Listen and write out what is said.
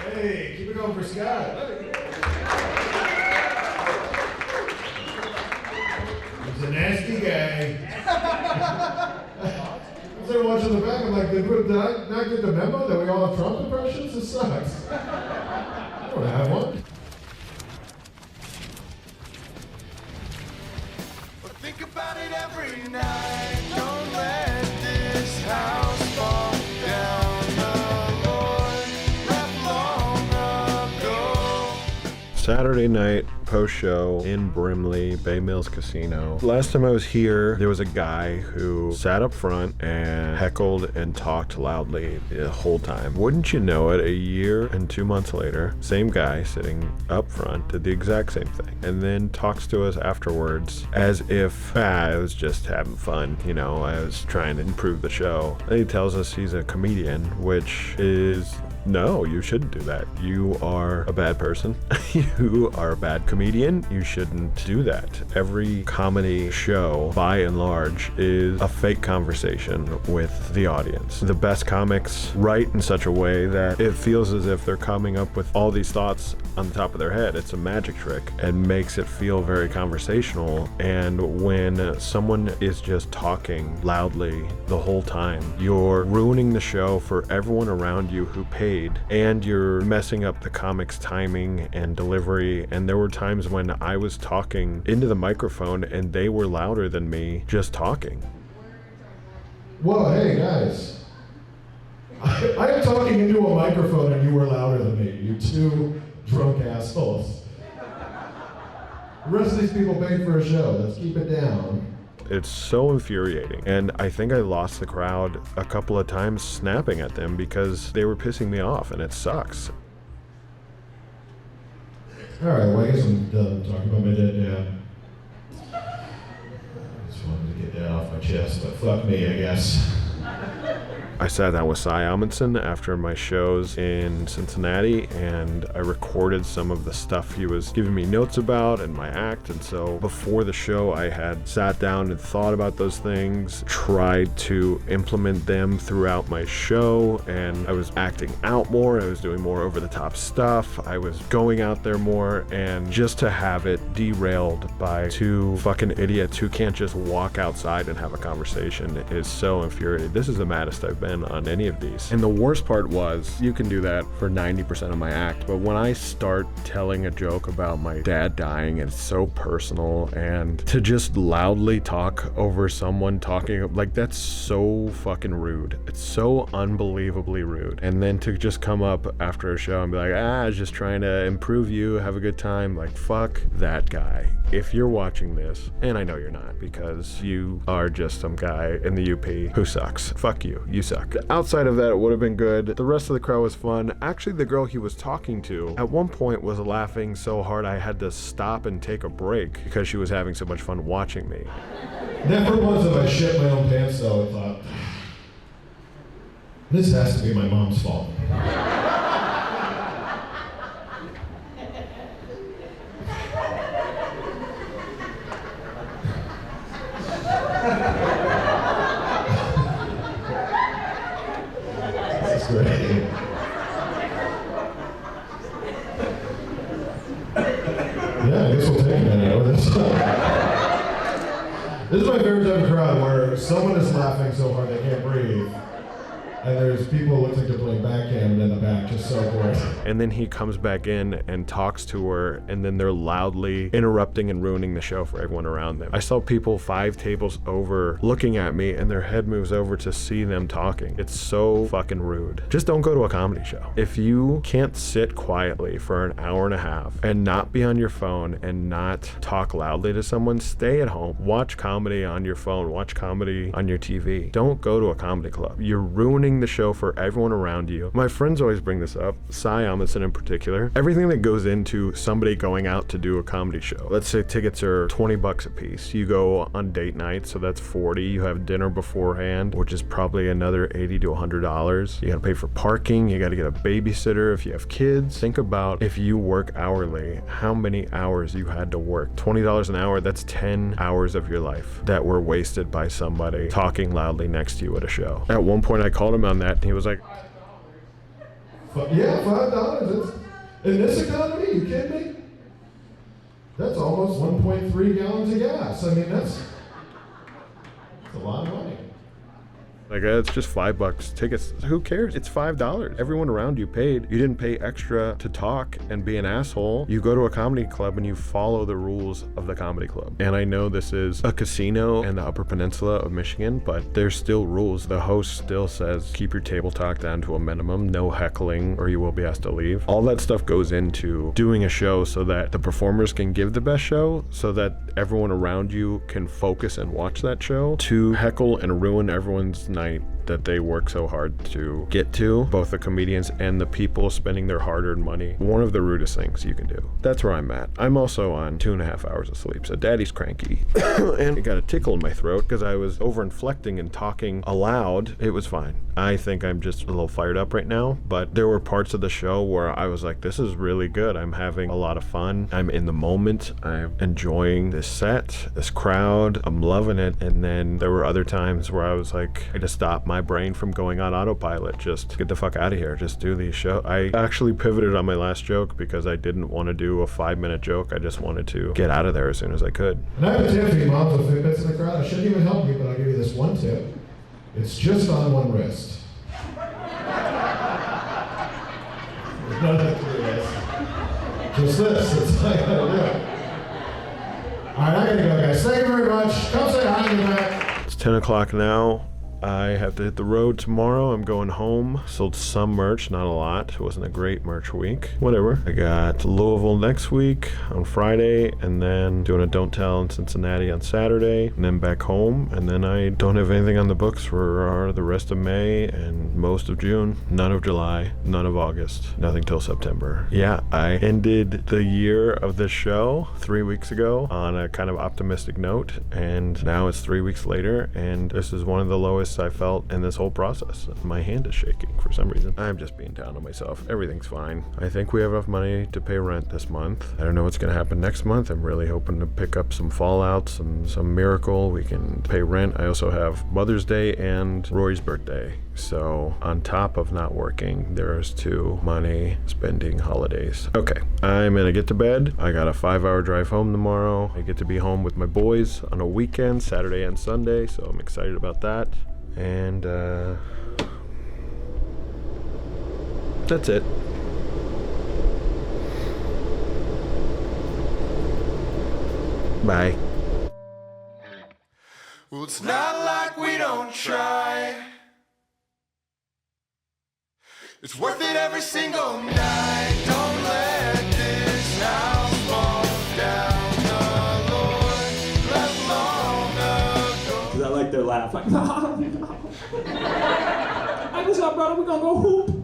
Hey, keep it going for Scott. He's a nasty guy. As I watch in the back, I'm like, did I not get the memo that we all have Trump impressions? This sucks. I don't have one. Think about it every night. Don't let this house fall down. The Lord left long ago. Saturday night post-show in Brimley, Bay Mills Casino. Last time I was here, there was a guy who sat up front and heckled and talked loudly the whole time. Wouldn't you know it, a year and 2 months later, same guy sitting up front did the exact same thing and then talks to us afterwards as if, I was just having fun, you know, I was trying to improve the show. And he tells us he's a comedian, which is, no, you shouldn't do that. You are a bad person. You are a bad comedian. You shouldn't do that. Every comedy show, by and large, is a fake conversation with the audience. The best comics write in such a way that it feels as if they're coming up with all these thoughts on the top of their head. It's a magic trick and makes it feel very conversational. And when someone is just talking loudly the whole time, you're ruining the show for everyone around you who paid, and you're messing up the comic's timing and delivery. And there were times when I was talking into the microphone and they were louder than me just talking. Whoa, hey guys. I'm talking into a microphone and you were louder than me, you two drunk assholes. The rest of these people paid for a show, let's keep it down. It's so infuriating, and I think I lost the crowd a couple of times snapping at them because they were pissing me off, and it sucks. Alright, well I guess I'm done talking about my dead dad. I just wanted to get that off my chest, but fuck me, I guess. I sat down with Cyamundson after my shows in Cincinnati, and I recorded some of the stuff he was giving me notes about and my act. And so before the show, I had sat down and thought about those things, tried to implement them throughout my show, and I was acting out more. I was doing more over-the-top stuff. I was going out there more, and just to have it derailed by two fucking idiots who can't just walk outside and have a conversation is so infuriating. This is the maddest I've been on any of these. And the worst part was, you can do that for 90% of my act, but when I start telling a joke about my dad dying, it's so personal, and to just loudly talk over someone talking, like, that's so fucking rude. It's so unbelievably rude. And then to just come up after a show and be like, I was just trying to improve you, have a good time, like, fuck that guy. If you're watching this, and I know you're not, because you are just some guy in the UP who sucks. Fuck you, you suck. Outside of that, it would have been good. The rest of the crowd was fun. Actually, the girl he was talking to at one point was laughing so hard I had to stop and take a break because she was having so much fun watching me. Never once have I shit my own pants though and thought, this has to be my mom's fault. Great. Yeah, I guess we'll take a minute over this. This is my favorite type of crowd where someone is laughing so hard they can't breathe. And there's people who look like they're playing backgammon in the back, just so bored. And then he comes back in and talks to her, and then they're loudly interrupting and ruining the show for everyone around them. I saw people 5 tables over looking at me, and their head moves over to see them talking. It's so fucking rude. Just don't go to a comedy show. If you can't sit quietly for an hour and a half and not be on your phone and not talk loudly to someone, stay at home. Watch comedy on your phone. Watch comedy on your TV. Don't go to a comedy club. You're ruining the show for everyone around you. My friends always bring this up, Cyamundson in particular. Everything that goes into somebody going out to do a comedy show. Let's say tickets are $20 a piece. You go on date night, so that's $40. You have dinner beforehand, which is probably another $80 to $100. You gotta pay for parking. You gotta get a babysitter if you have kids. Think about if you work hourly, how many hours you had to work. $20 an hour, that's 10 hours of your life that were wasted by somebody talking loudly next to you at a show. At one point I called him on that, and he was like, Yeah, $5. In this economy, you kidding me? That's almost 1.3 gallons of gas. I mean, that's a lot of money. Like, it's just $5 tickets. Who cares? It's $5. Everyone around you paid. You didn't pay extra to talk and be an asshole. You go to a comedy club and you follow the rules of the comedy club. And I know this is a casino in the Upper Peninsula of Michigan, but there's still rules. The host still says, keep your table talk down to a minimum, no heckling, or you will be asked to leave. All that stuff goes into doing a show so that the performers can give the best show, so that everyone around you can focus and watch that show. To heckle and ruin everyone's night that they work so hard to get to, both the comedians and the people spending their hard-earned money, one of the rudest things you can do. That's where I'm at. I'm also on 2.5 hours of sleep, so daddy's cranky. And I got a tickle in my throat because I was over-inflecting and talking aloud. It was fine. I think I'm just a little fired up right now, but there were parts of the show where I was like, this is really good. I'm having a lot of fun. I'm in the moment. I'm enjoying this set, this crowd. I'm loving it. And then there were other times where I was like, I just stopped my brain from going on autopilot. Just get the fuck out of here. Just do the show. I actually pivoted on my last joke because I didn't want to do a 5-minute joke. I just wanted to get out of there as soon as I could. And I have a tip for you moms with Fitbits in the crowd. I shouldn't even help you, but I'll give you this one tip. It's just on one wrist. There's none of that to do this. Just this. It's like I gotta do it. All right, I gotta go, guys. Thank you very much. Come say hi in the back. It's 10 o'clock now. I have to hit the road tomorrow. I'm going home. Sold some merch, not a lot. It wasn't a great merch week. Whatever. I got Louisville next week on Friday, and then doing a Don't Tell in Cincinnati on Saturday, and then back home. And then I don't have anything on the books for the rest of May and most of June. None of July, none of August, nothing till September. Yeah, I ended the year of this show 3 weeks ago on a kind of optimistic note, and now it's 3 weeks later, and this is one of the lowest I felt in this whole process. My hand is shaking for some reason. I'm just being down on myself. Everything's fine. I think we have enough money to pay rent this month. I don't know what's going to happen next month. I'm really hoping to pick up some fallouts and some miracle. We can pay rent. I also have Mother's Day and Rory's birthday. So on top of not working, there's 2 money spending holidays. Okay, I'm gonna get to bed. I got a 5-hour drive home tomorrow. I get to be home with my boys on a weekend, Saturday and Sunday, so I'm excited about that. And that's it. Bye. Well, it's not like we don't try. It's worth it every single night. Don't let this house fall down. The Lord left long ago. Cause I like their laugh, like, I just got brother, we gonna go hoop.